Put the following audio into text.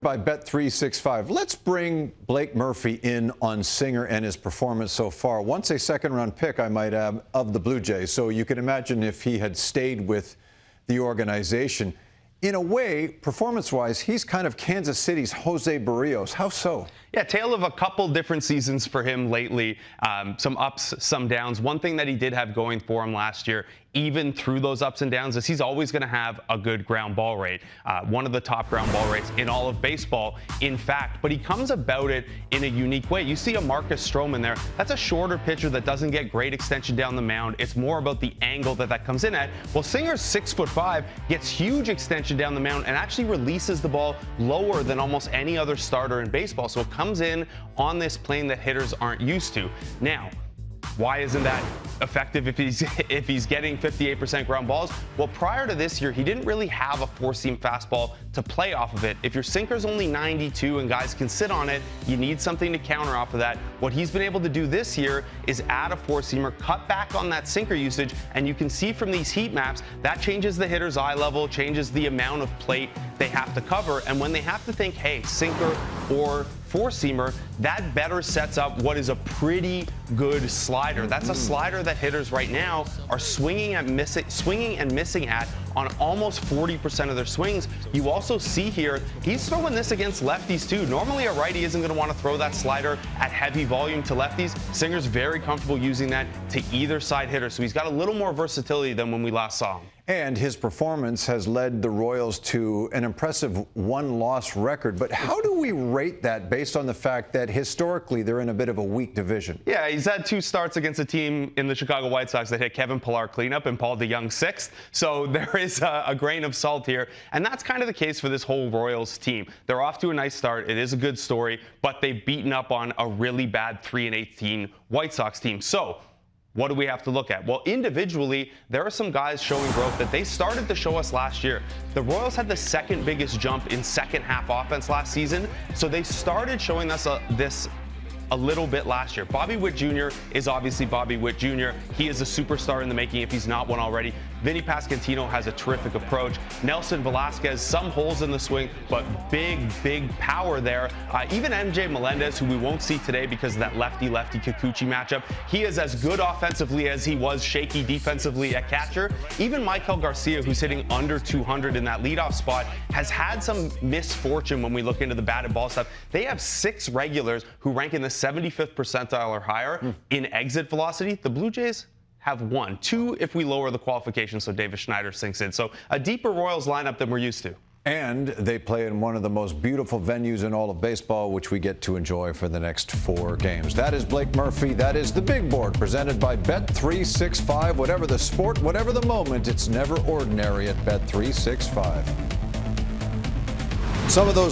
By Bet365. Let's bring Blake Murphy in on Singer and his performance so far. Once a second-round pick, I might add, of the Blue Jays. So you can imagine if he had stayed with the organization. In a way, performance-wise, he's kind of Kansas City's Jose Barrios. How so? Yeah, tale of a couple different seasons for him lately. Some ups, some downs. One thing that he did have going for him last year, even through those ups and downs, is he's always going to have a good ground ball rate. One of the top ground ball rates in all of baseball, in fact. But he comes about it in a unique way. You see a Marcus Stroman there. That's a shorter pitcher that doesn't get great extension down the mound. It's more about the angle that comes in at. Well, Singer's 6'5", gets huge extension down the mound and actually releases the ball lower than almost any other starter in baseball. So it comes in on this plane that hitters aren't used to. Now, why isn't that effective if he's getting 58% ground balls? Well, prior to this year, he didn't really have a four-seam fastball to play off of it. If your sinker's only 92 and guys can sit on it, you need something to counter off of that. What he's been able to do this year is add a four-seamer, cut back on that sinker usage, and you can see from these heat maps, that changes the hitter's eye level, changes the amount of plate they have to cover, and when they have to think, hey, sinker or four-seamer, that better sets up what is a pretty good slider. That's a slider that hitters right now are swinging and missing at on almost 40% of their swings. You also see here, he's throwing this against lefties too. Normally a righty isn't going to want to throw that slider at heavy volume to lefties. Singer's very comfortable using that to either side hitter, so he's got a little more versatility than when we last saw him. And his performance has led the Royals to an impressive one-loss record. But how do we rate that based on the fact that historically they're in a bit of a weak division? Yeah, he's had two starts against a team in the Chicago White Sox that hit Kevin Pillar cleanup and Paul DeJong sixth. So there is a grain of salt here. And that's kind of the case for this whole Royals team. They're off to a nice start. It is a good story, but they've beaten up on a really bad 3-18 White Sox team. So what do we have to look at? Well, individually, there are some guys showing growth that they started to show us last year. The Royals had the second biggest jump in second half offense last season, so they started showing us this a little bit last year. Bobby Witt Jr. is obviously Bobby Witt Jr. He is a superstar in the making if he's not one already. Vinny Pasquantino has a terrific approach. Nelson Velasquez, some holes in the swing, but big power there. Even MJ Melendez, who we won't see today because of that lefty-lefty Kikuchi matchup, he is as good offensively as he was shaky defensively at catcher. Even Michael Garcia, who's hitting under 200 in that leadoff spot, has had some misfortune when we look into the batted ball stuff. They have 6 regulars who rank in the 75th percentile or higher in exit velocity. The Blue Jays have 1. 2 if we lower the qualification so Davis Schneider sinks in. So a deeper Royals lineup than we're used to. And they play in one of the most beautiful venues in all of baseball, which we get to enjoy for the next 4 games. That is Blake Murphy. That is the Big Board, presented by Bet365. Whatever the sport, whatever the moment, it's never ordinary at Bet365. Some of those